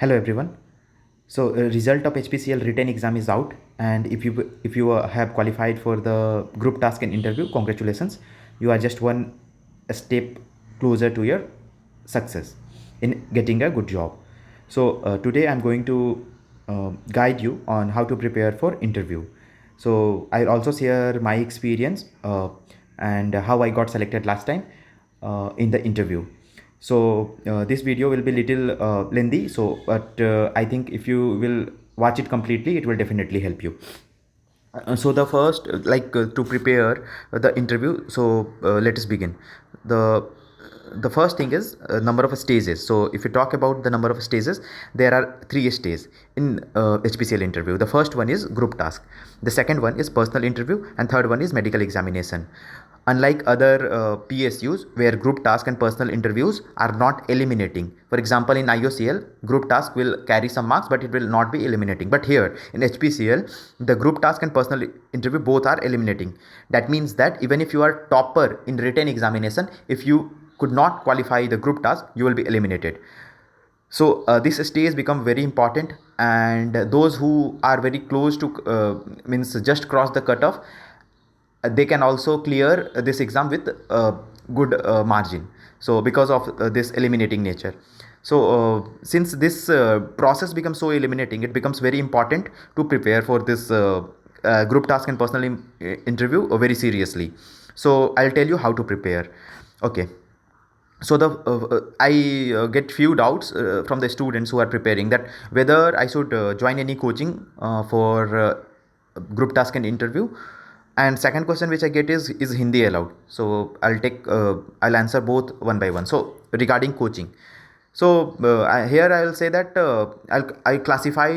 Hello everyone. So result of HPCL written exam is out, and if you have qualified for the group task and interview, congratulations. You are just one step closer to your success in getting a good job. So today I'm going to guide you on how to prepare for interview. So I'll also share my experience and how I got selected last time in the interview. So this video will be little lengthy, so but I think if you will watch it completely, it will definitely help you. So the first to prepare the interview, so let us begin. The first thing is number of stages. So if you talk about the number of stages, there are three stages in HPCL interview. The first one is group task, the second one is personal interview, and third one is medical examination. Unlike other PSUs where group task and personal interviews are not eliminating. For example, in IOCL, group task will carry some marks, but it will not be eliminating. But here in HPCL, the group task and personal interview both are eliminating. That means that even if you are topper in written examination, if you could not qualify the group task, you will be eliminated. So this stage become very important, and those who are very close to means just cross the cutoff, they can also clear this exam with good margin, so because of this eliminating nature. So since this process becomes so eliminating, it becomes very important to prepare for this group task and personal interview very seriously. So I'll tell you how to prepare. Okay. So the I get few doubts from the students who are preparing, that whether I should join any coaching for group task and interview. And second question which I get is Hindi allowed? So I'll answer both one by one. So regarding coaching, so here I will say that I classify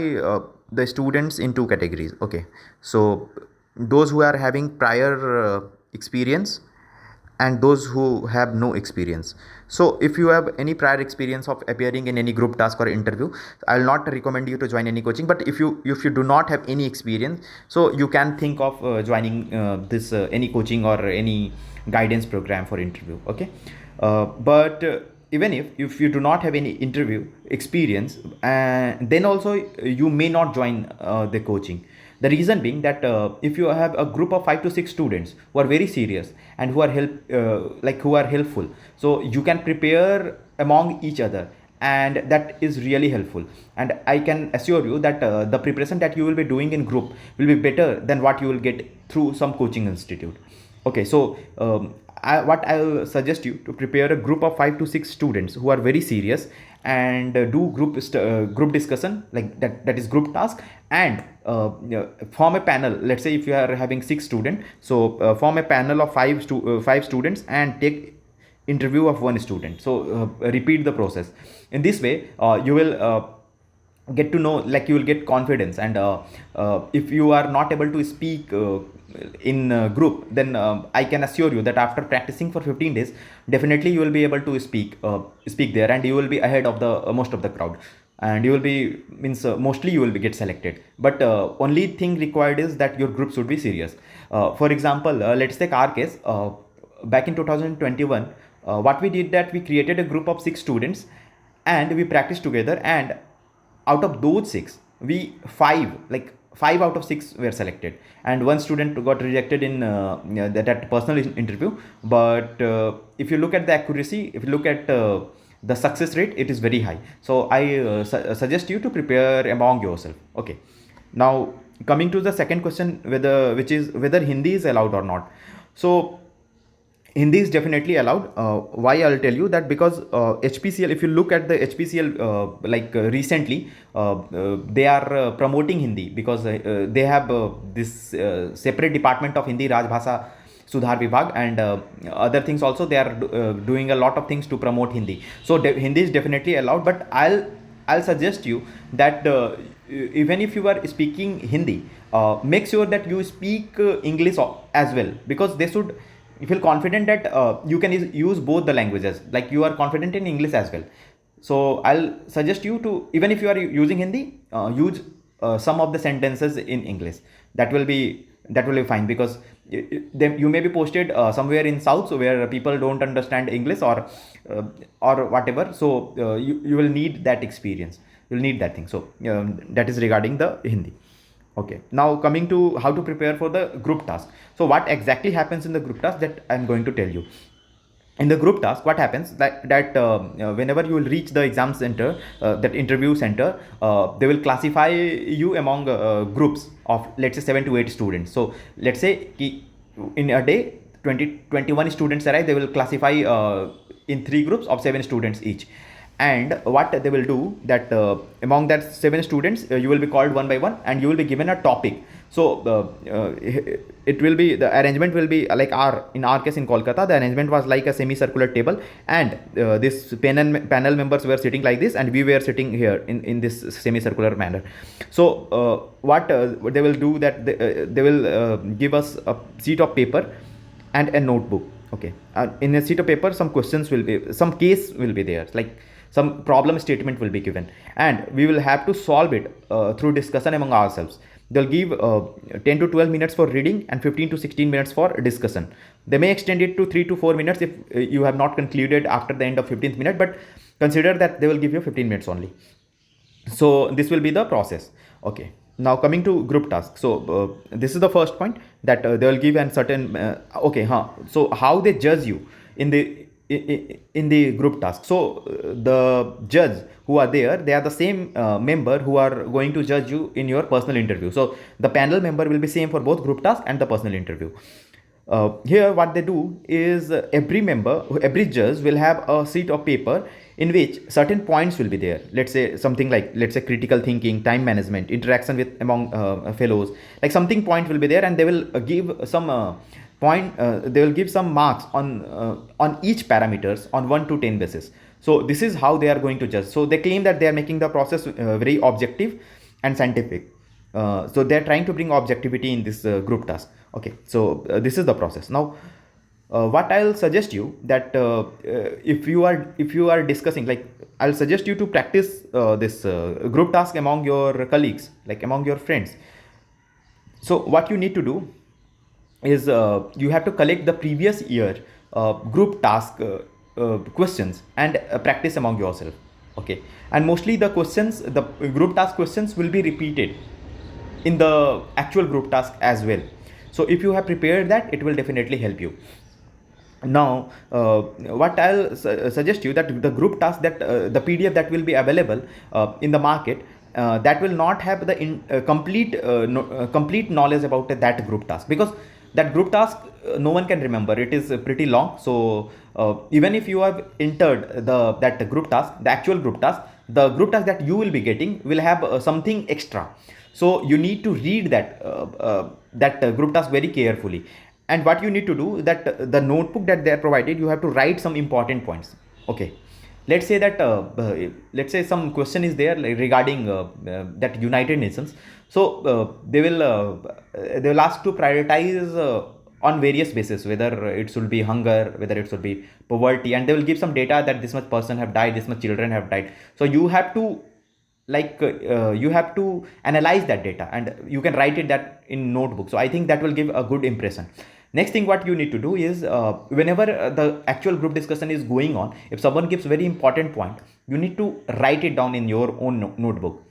the students in two categories. Okay. So those who are having prior experience and those who have no experience. So if you have any prior experience of appearing in any group task or interview, I'll not recommend you to join any coaching. But if you do not have any experience, so you can think of joining this any coaching or any guidance program for interview. Okay. But even if you do not have any interview experience, then also you may not join the coaching. The reason being that if you have a group of 5 to 6 students who are very serious and who are who are helpful, so you can prepare among each other, and that is really helpful. And I can assure you that the preparation that you will be doing in group will be better than what you will get through some coaching institute. Okay. So what I'll suggest you to prepare a group of 5 to 6 students who are very serious, and do group discussion, like that is group task, and form a panel. Let's say if you are having 6 students, so form a panel of 5 students and take interview of one student. So repeat the process. In this way you will get to know, like you will get confidence. And if you are not able to speak in group, then I can assure you that after practicing for 15 days, definitely you will be able to speak there, and you will be ahead of the most of the crowd, and you will be means mostly you will be get selected. But only thing required is that your group should be serious. For example, let's take our case. Back in 2021, what we did, that we created a group of 6 students, and we practiced together. And out of those 6, we 5 out of 6 were selected, and one student got rejected in that personal interview. But if you look at the accuracy, if you look at the success rate, it is very high. So I suggest you to prepare among yourself. Okay. Now coming to the second question, whether Hindi is allowed or not. So Hindi is definitely allowed. Why? I'll tell you that, because HPCL, if you look at the HPCL, recently, they are promoting Hindi, because they have this separate department of Hindi Raj Bhasha Sudhar Vibhag, and other things also. They are doing a lot of things to promote Hindi. So Hindi is definitely allowed, but I'll suggest you that even if you are speaking Hindi, make sure that you speak English as well, because they should feel confident that you can use both the languages, like you are confident in English as well. So I'll suggest you to, even if you are using Hindi, use some of the sentences in English. That will be fine, because then you may be posted somewhere in south, so where people don't understand English, or whatever. So you will need that experience. you'll need that thing. So that is regarding the Hindi. Okay, now coming to how to prepare for the group task. So what exactly happens in the group task, that I'm going to tell you. In the group task, what happens that whenever you will reach the exam center, that interview center, they will classify you among groups of, let's say, 7 to 8 students. So let's say in a day 21 students arrive, they will classify in 3 groups of 7 students each. And what they will do, that among that 7 students, you will be called one by one and you will be given a topic. So it will be, the arrangement will be like in our case in Kolkata, the arrangement was like a semicircular table, and this panel members were sitting like this, and we were sitting here in this semicircular manner. So what they will do, that they will give us a sheet of paper and a notebook. Okay, in a sheet of paper, some questions will be, some case will be there, like some problem statement will be given, and we will have to solve it through discussion among ourselves. They'll give 10 to 12 minutes for reading and 15 to 16 minutes for discussion. They may extend it to 3 to 4 minutes if you have not concluded after the end of 15th minute, but consider that they will give you 15 minutes only. So this will be the process. Okay, now coming to group task. So this is the first point, that they will give a certain so how they judge you in the group task. So the judge who are there, they are the same member who are going to judge you in your personal interview. So the panel member will be same for both group task and the personal interview. Here what they do is, every judge will have a sheet of paper in which certain points will be there. Let's say something like, let's say, critical thinking, time management, interaction with among fellows, like something point will be there, and they will give some they will give some marks on each parameters on 1 to 10 basis. So this is how they are going to judge. So they claim that they are making the process very objective and scientific. So they are trying to bring objectivity in this group task. Okay, so this is the process. Now what I'll suggest you, that if you are discussing, like, I'll suggest you to practice this group task among your colleagues, like among your friends. So what you need to do is, you have to collect the previous year group task questions and practice among yourself. Okay, and mostly the questions, the group task questions will be repeated in the actual group task as well. So if you have prepared that, it will definitely help you. Now what I'll suggest you, that the group task, that the PDF that will be available in the market, that will not have the complete knowledge about that group task, because that group task no one can remember. It is pretty long. So even if you have entered that group task, the actual group task, the group task that you will be getting will have something extra. So you need to read that group task very carefully. And what you need to do, that the notebook that they are provided, you have to write some important points. Okay, let's say that let's say some question is there, like, regarding that United Nations. So they will ask to prioritize on various bases, whether it should be hunger, whether it should be poverty, and they will give some data that this much person have died, this much children have died. So you have to, like, you have to analyze that data, and you can write it that in notebook. So I think that will give a good impression. Next thing what you need to do is, whenever the actual group discussion is going on, if someone gives very important point, you need to write it down in your own notebook.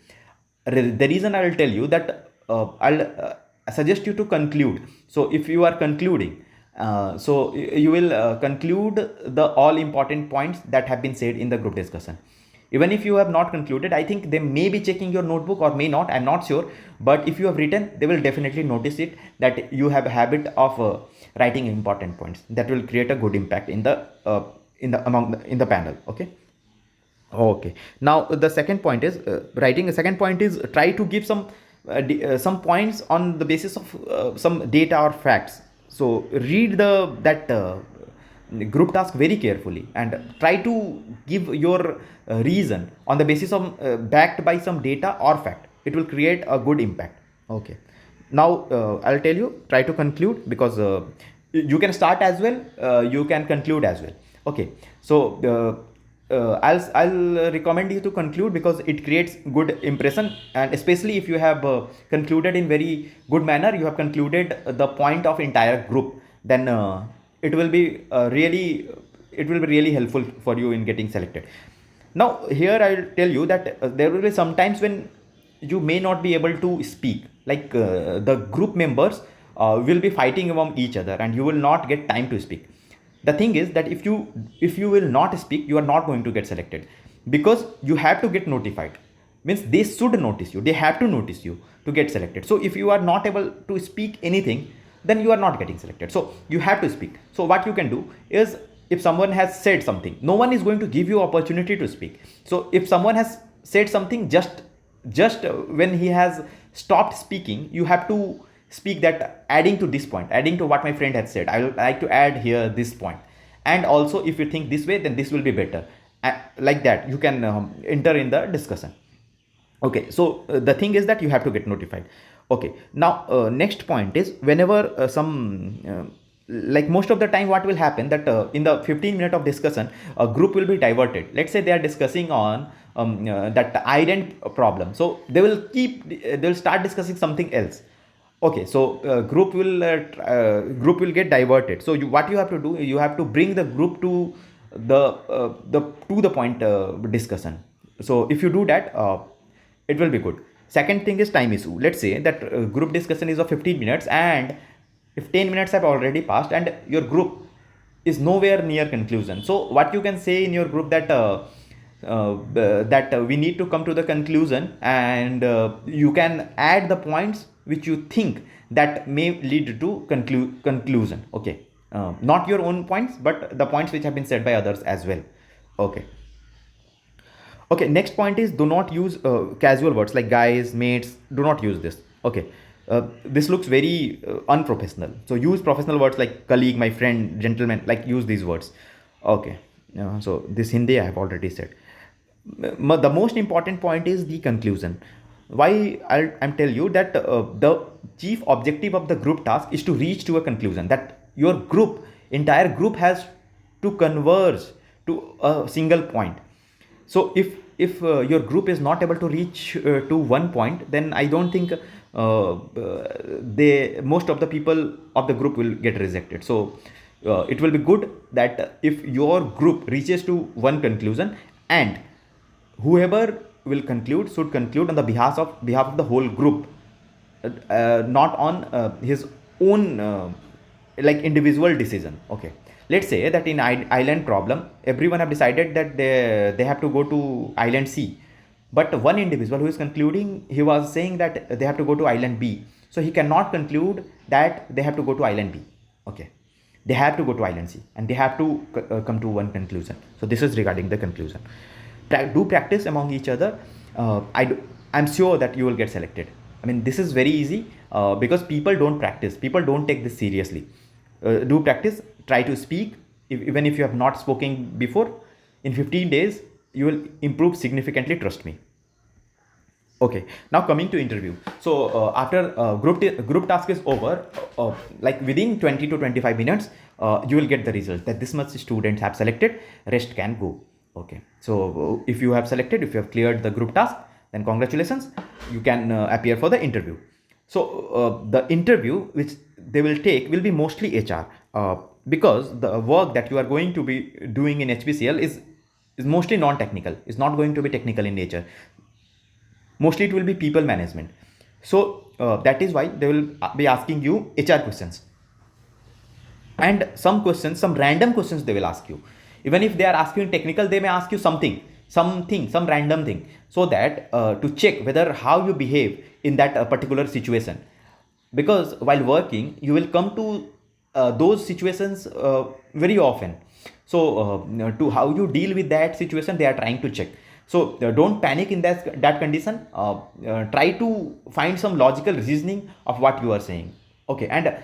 The reason I will tell you that, I'll suggest you to conclude. So if you are concluding, so you will conclude the all important points that have been said in the group discussion. Even if you have not concluded, I think they may be checking your notebook or may not, I'm not sure. But if you have written, they will definitely notice it, that you have a habit of writing important points. That will create a good impact in the panel. Okay, now the second point is writing. The second point is, try to give some points on the basis of some data or facts. So read that group task very carefully, and try to give your reason on the basis of backed by some data or fact. It will create a good impact. Okay, now I'll tell you, try to conclude, because you can start as well, you can conclude as well. Okay, so I'll recommend you to conclude, because it creates good impression, and especially if you have concluded in very good manner, you have concluded the point of entire group, then it will be really helpful for you in getting selected. Now here I will tell you that there will be some times when you may not be able to speak, like the group members will be fighting among each other and you will not get time to speak. The thing is that if you will not speak, you are not going to get selected, because you have to get notified. Means they should notice you, they have to notice you to get selected. So if you are not able to speak anything, then you are not getting selected. So you have to speak. So what you can do is, if someone has said something, no one is going to give you opportunity to speak. So if someone has said something, just when he has stopped speaking, you have to speak that, adding to this point, adding to what my friend had said, I would like to add here this point, and also if you think this way, then this will be better. Like that you can enter in the discussion. Okay, so the thing is that you have to get notified. Okay, now next point is, whenever some like most of the time what will happen, that in the 15 minute of discussion, a group will be diverted. Let's say they are discussing on that ident problem, so they will start discussing something else. Okay, so group will get diverted. So what you have to do, you have to bring the group to the point discussion. So if you do that, it will be good. Second thing is time issue. Let's say that group discussion is of 15 minutes, and if 10 minutes have already passed and your group is nowhere near conclusion, so what you can say in your group, that we need to come to the conclusion, and you can add the points which you think that may lead to conclusion. Okay, not your own points, but the points which have been said by others as well. Okay. Okay, next point is, do not use casual words like guys, mates. Do not use this. Okay, this looks very unprofessional. So use professional words like colleague, my friend, gentleman. Like, use these words. Okay, so this Hindi I have already said. The most important point is the conclusion. Why I'm tell you that the chief objective of the group task is to reach to a conclusion, that your entire group has to converge to a single point. So if your group is not able to reach to one point, then I don't think they most of the people of the group will get rejected. So it will be good that if your group reaches to one conclusion, and whoever will conclude should conclude on the behalf of the whole group, not on his own like individual decision. Okay, let's say that in island problem, everyone have decided that they have to go to island C, but one individual who is concluding, he was saying that they have to go to island B, so he cannot conclude that they have to go to island B. Okay, they have to go to island C, and they have to come to one conclusion. So this is regarding the conclusion. Do practice among each other. I'm sure that you will get selected. I mean, this is very easy because people don't practice, people don't take this seriously. Do practice, try to speak. Even if you have not spoken before, in 15 days you will improve significantly, trust me. Okay, now coming to interview. So after group task is over, like within 20 to 25 minutes, you will get the result that this much students have selected, rest can go. Okay, so if you have selected, if you have cleared the group task, then congratulations, you can appear for the interview. So the interview which they will take will be mostly HR, because the work that you are going to be doing in HPCL is mostly non-technical. It's not going to be technical in nature. Mostly it will be people management. So that is why they will be asking you HR questions, and some questions, some random questions they will ask you. Even if they are asking technical, they may ask you some random thing, so that to check whether how you behave in that particular situation. Because while working, you will come to those situations very often. So to how you deal with that situation, they are trying to check. So don't panic in that condition. Try to find some logical reasoning of what you are saying. Okay, and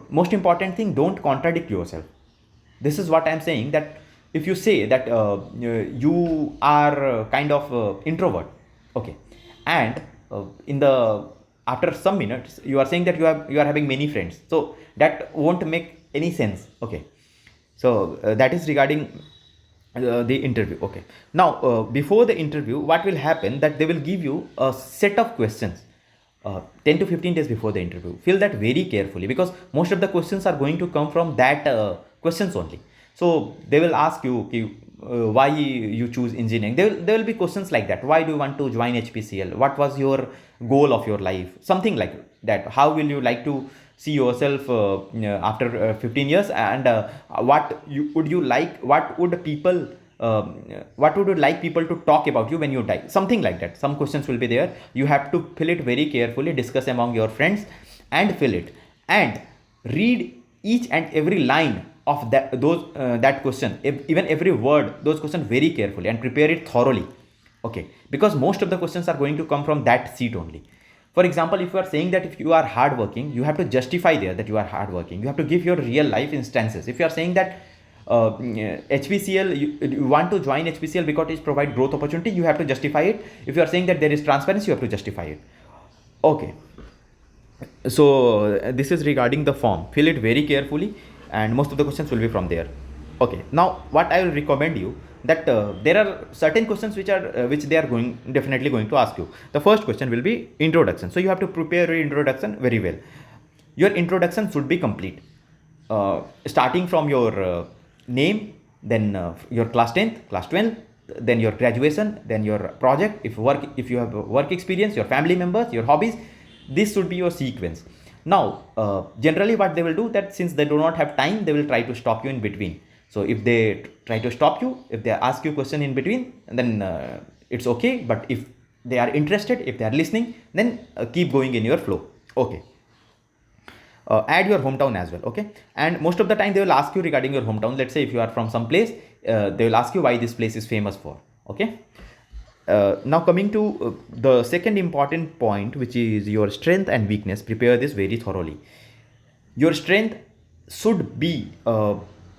most important thing, don't contradict yourself. This is what I am saying, that if you say that you are kind of introvert, okay, and in the after some minutes you are saying that you are having many friends, so that won't make any sense. Okay, so that is regarding the interview. Okay, now before the interview, what will happen, that they will give you a set of questions 10 to 15 days before the interview. Fill that very carefully, because most of the questions are going to come from that questions only. So they will ask you, why you choose engineering. There will be questions like that. Why do you want to join HPCL? What was your goal of your life? Something like that. How will you like to see yourself after 15 years? And would you like, what would you like people to talk about you when you die? Something like that. Some questions will be there. You have to fill it very carefully, discuss among your friends and fill it, and read each and every line of that question, even every word, those questions very carefully, and prepare it thoroughly. Okay, because most of the questions are going to come from that seat only. For example, if you are saying that if you are hardworking, you have to justify there that you are hardworking. You have to give your real life instances. If you are saying that HPCL, you want to join HPCL because it provides growth opportunity, you have to justify it. If you are saying that there is transparency, you have to justify it. Okay, so this is regarding the form. Fill it very carefully, and most of the questions will be from there. Okay, now what I will recommend you, that there are certain questions which they are definitely going to ask you. The first question will be introduction. So you have to prepare your introduction very well. Your introduction should be complete, starting from your name, then your class 10th, class 12th, then your graduation, then your project, if you have work experience, your family members, your hobbies. This should be your sequence. Now generally what they will do, that since they do not have time, they will try to stop you in between. So if they try to stop you, if they ask you question in between, then it's okay. But if they are interested, if they are listening, then keep going in your flow. Okay. Add your hometown as well. Okay, and most of the time they will ask you regarding your hometown. Let's say if you are from some place, they will ask you why this place is famous for. Okay, now coming to the second important point, which is your strength and weakness. Prepare this very thoroughly. Your strength should be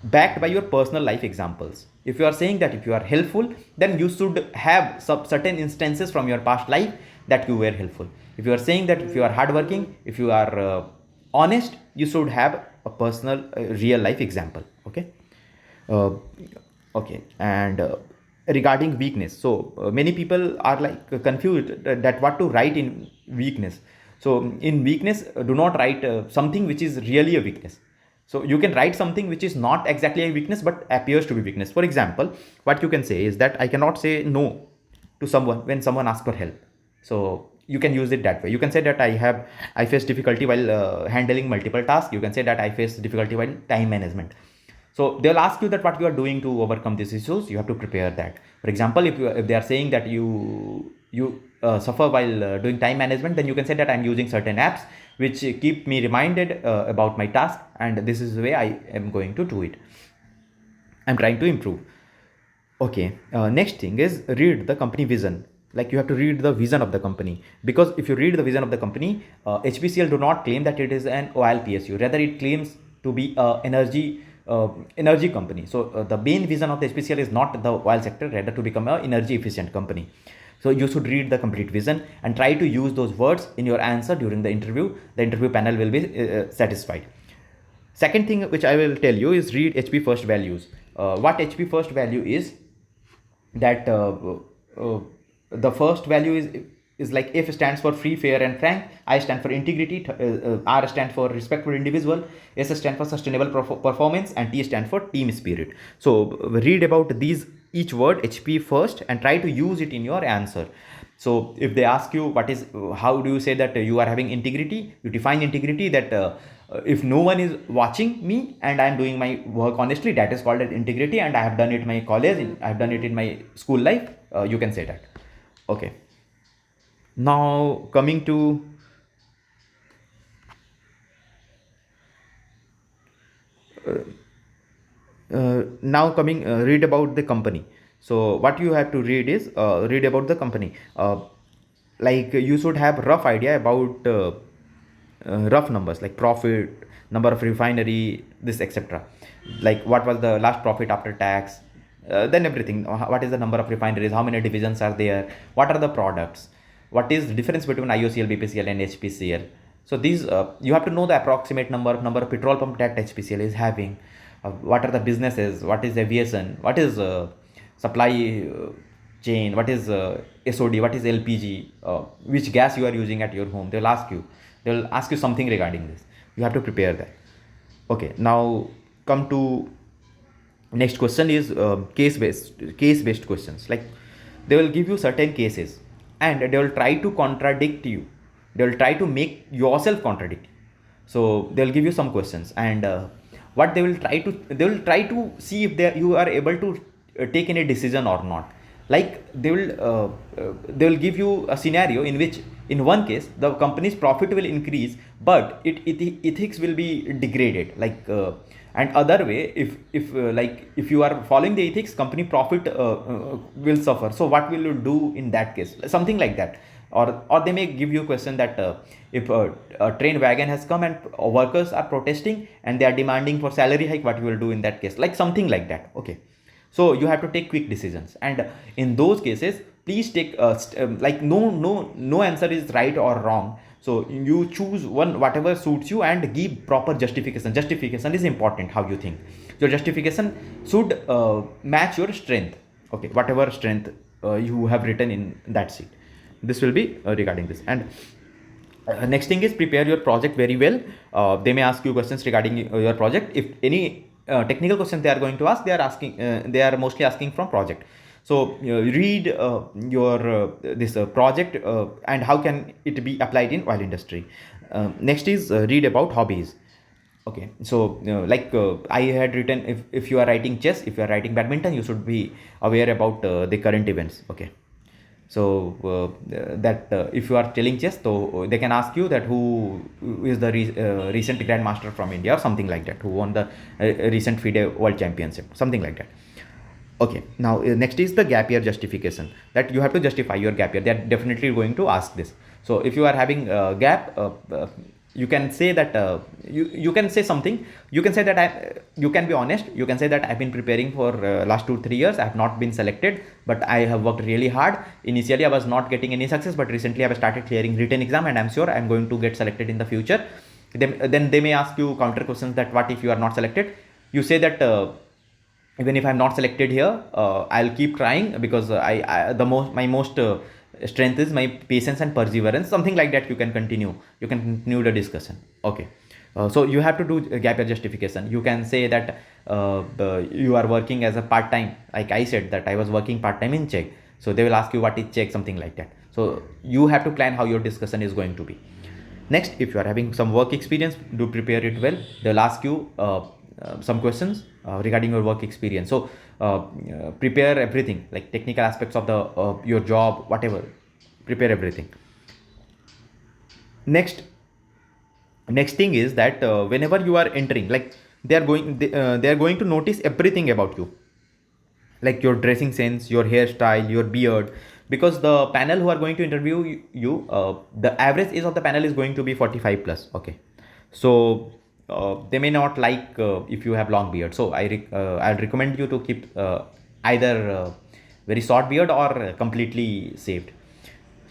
backed by your personal life examples. If you are saying that if you are helpful, then you should have some certain instances from your past life that you were helpful. If you are saying that if you are hardworking, if you are honest, you should have a personal real life example. Okay, uh, okay, and regarding weakness, so many people are like confused that what to write in weakness. So in weakness, do not write something which is really a weakness. So you can write something which is not exactly a weakness but appears to be weakness. For example, what you can say is that I cannot say no to someone when someone asks for help. So you can use it that way. You can say that I face difficulty while handling multiple tasks. You can say that I face difficulty while time management. So they'll ask you that what you are doing to overcome these issues. You have to prepare that. For example, if they are saying that you suffer while doing time management, then you can say that I'm using certain apps which keep me reminded about my task, and this is the way I am going to do it. I'm trying to improve. Okay, next thing is read the company vision. Like you have to read the vision of the company, because if you read the vision of the company, HPCL do not claim that it is an oil PSU. Rather, it claims to be a energy company. So the main vision of the HPCL is not the oil sector, rather to become an energy efficient company. So you should read the complete vision and try to use those words in your answer during the interview. The interview panel will be satisfied. Second thing which I will tell you is read HP first values. What HP first value is, that uh, the first value is like F stands for free, fair and frank, I stand for integrity, R stands for respectful individual, S stands for sustainable performance, and T stands for team spirit. So read about these each word HP first and try to use it in your answer. So if they ask you how do you say that you are having integrity, you define integrity that if no one is watching me and I am doing my work honestly, that is called as integrity, and I have done it in my college, I have done it in my school life. You can say that. Okay, now coming to read about the company. So what you have to read is read about the company. Like you should have rough idea about rough numbers like profit, number of refinery, this etc. Like what was the last profit after tax, then everything. What is the number of refineries, how many divisions are there, what are the products, what is the difference between IOCL, BPCL and HPCL. So these you have to know the approximate number of petrol pump that HPCL is having. What are the businesses, what is aviation, what is supply chain, what is SOD, what is LPG, which gas you are using at your home. They will ask you something regarding this. You have to prepare that. Okay, now come to Next question is case based questions. Like they will give you certain cases and they will try to contradict you. They will try to make yourself contradict. So they'll give you some questions, and what they will try to see if you are able to take any decision or not. Like they will give you a scenario in which in one case the company's profit will increase, but ethics will be degraded. Like and other way, if you are following the ethics, company profit will suffer. So what will you do in that case? Something like that. Or they may give you a question that if a train wagon has come and workers are protesting and they are demanding for salary hike, what you will do in that case? Like something like that. Okay, so you have to take quick decisions, and in those cases please take like no answer is right or wrong. So you choose one whatever suits you and give proper justification is important. How you think your justification should match your strength. Okay, whatever strength you have written in that sheet, this will be regarding this. And next thing is prepare your project very well. They may ask you questions regarding your project. If any technical questions they are going to ask, they are mostly asking from project. So read your this project and how can it be applied in oil industry. Next is read about hobbies. Okay, so I had written, if you are writing chess, if you are writing badminton, you should be aware about the current events. Okay, so that if you are telling chess, so they can ask you that who is the recent grandmaster from India or something like that, who won the recent FIDE World Championship, something like that. Okay, now next is the gap year justification, that you have to justify your gap year. They are definitely going to ask this. So if you are having a gap, you can say that you can say something. You can say that you can be honest. You can say that I've been preparing for last 2-3 years. I have not been selected, but I have worked really hard. Initially I was not getting any success, but recently I have started clearing written exam, and I'm sure I'm going to get selected in the future. Then they may ask you counter questions, that what if you are not selected? You say that even if I'm not selected here, I'll keep trying, because my most strength is my patience and perseverance, something like that. You can continue the discussion. Okay, so you have to do a gap year justification. You can say that you are working as a part-time, like I said that I was working part-time in Czech. So they will ask you what is Czech, something like that. So you have to plan how your discussion is going to be. Next, if you are having some work experience, do prepare it well. They'll ask you some questions regarding your work experience. So prepare everything, like technical aspects of the your job, whatever. Prepare everything. Next thing is that whenever you are entering, like they are going to notice everything about you, like your dressing sense, your hairstyle, your beard, because the panel who are going to interview you, the average age of the panel is going to be 45 plus. Okay, so they may not like if you have long beard. So I'll recommend you to keep either very short beard or completely shaved.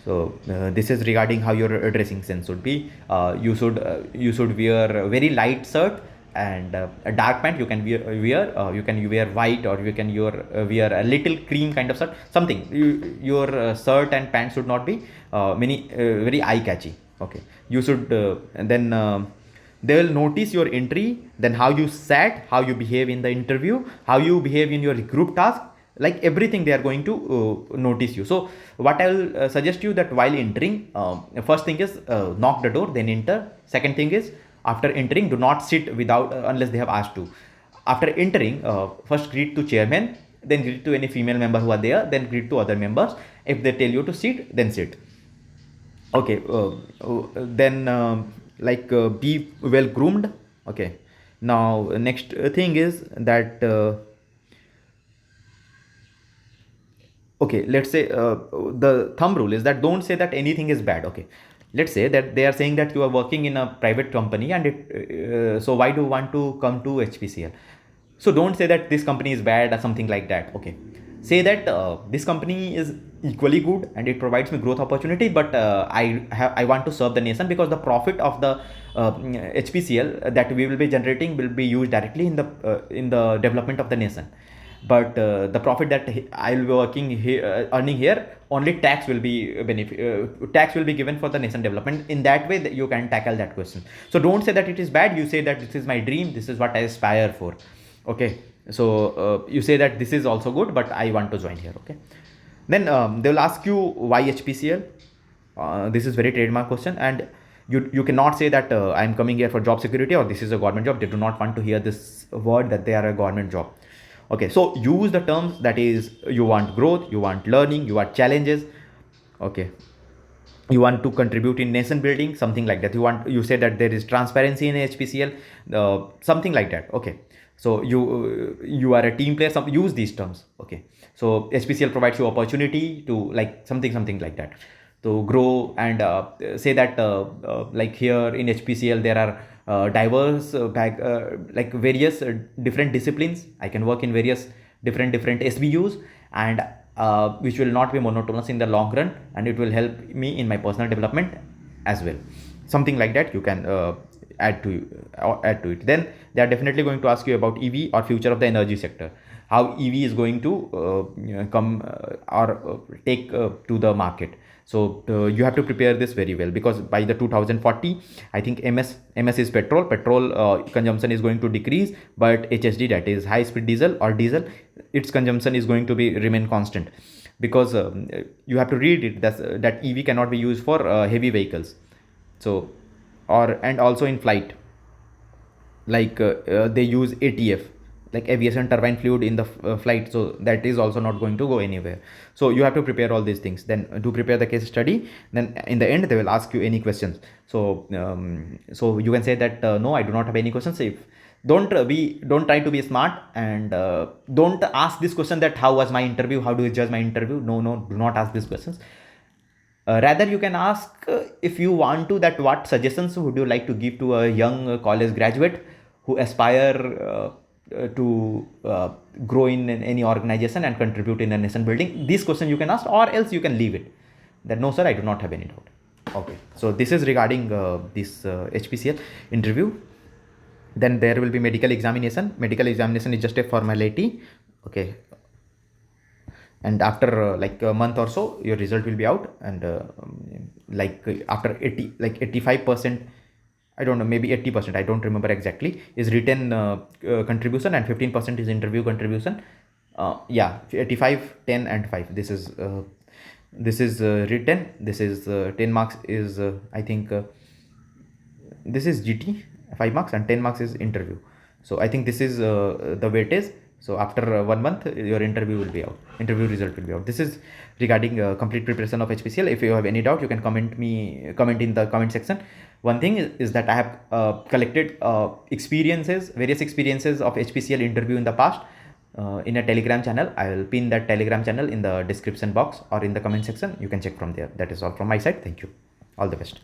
So this is regarding how your dressing sense should be. You should wear a very light shirt and a dark pant. You can wear white, or you can wear a little cream kind of shirt. Something your shirt and pant should not be very eye catchy. Okay, you should and then. They will notice your entry, then how you sat, how you behave in the interview, how you behave in your group task, like everything they are going to notice you. So what I will suggest you, that while entering, first thing is knock the door, then enter. Second thing is, after entering, do not sit without unless they have asked to. After entering, first greet to chairman, then greet to any female member who are there, then greet to other members. If they tell you to sit, then sit. Okay, then be well groomed. Okay, now next thing is that okay, let's say the thumb rule is that don't say that anything is bad. Okay, let's say that they are saying that you are working in a private company, and so why do you want to come to HPCL? So don't say that this company is bad or something like that. Okay, say that this company is equally good and it provides me growth opportunity, but I want to serve the nation, because the profit of the HPCL that we will be generating will be used directly in the development of the nation. But the profit that I will be working here, earning here, only tax will be given for the nation development. In that way, that you can tackle that question. So don't say that it is bad. You say that this is my dream. This is what I aspire for. Okay. So you say that this is also good, but I want to join here. Okay, then they will ask you why HPCL. This is very trademark question, and you cannot say that I'm coming here for job security or this is a government job. They do not want to hear this word that they are a government job. Okay, so use the terms that is you want growth, you want learning, you want challenges. Okay, you want to contribute in nation building, something like that. You say that there is transparency in HPCL, something like that. Okay, so you are a team player, use these terms. Okay, so HPCL provides you opportunity to like something like that to grow, and say that like here in HPCL there are diverse like various different disciplines. I can work in various different SBUs, and which will not be monotonous in the long run, and it will help me in my personal development as well. Something like that you can add to it. Then they are definitely going to ask you about EV or future of the energy sector, how EV is going to come or take to the market. So you have to prepare this very well, because by the 2040, I think MS is petrol consumption is going to decrease, but HSD, that is high speed diesel, its consumption is going to be remain constant, because you have to read it that EV cannot be used for heavy vehicles. So or and also in flight, like they use ATF, like aviation turbine fluid in the flight, so that is also not going to go anywhere. So you have to prepare all these things, then to prepare the case study. Then in the end they will ask you any questions. So so you can say that no, I do not have any questions. If don't try to be smart, and don't ask this question that how was my interview, how do you judge my interview. No, do not ask these questions. Rather you can ask, if you want to, that what suggestions would you like to give to a young college graduate who aspire to grow in any organization and contribute in a nation building. This question you can ask, or else you can leave it that no sir, I do not have any doubt. Okay, so this is regarding this HPCL interview. Then there will be medical examination. Medical examination is just a formality. Okay, and after like a month or so your result will be out, and like after 80, like 85%, I don't know, maybe 80%, I don't remember exactly, is written contribution, and 15% is interview contribution. Yeah, 85, 10 and 5, this is written, this is 10 marks is I think this is GT, 5 marks, and 10 marks is interview. So I think this is the weightage. So after 1 month your interview will be out, interview result will be out. This is regarding complete preparation of HPCL. If you have any doubt, you can comment in the comment section. One thing is that I have collected various experiences of HPCL interview in the past in a Telegram channel. I will pin that Telegram channel in the description box or in the comment section. You can check from there. That is all from my side. Thank you. All the best.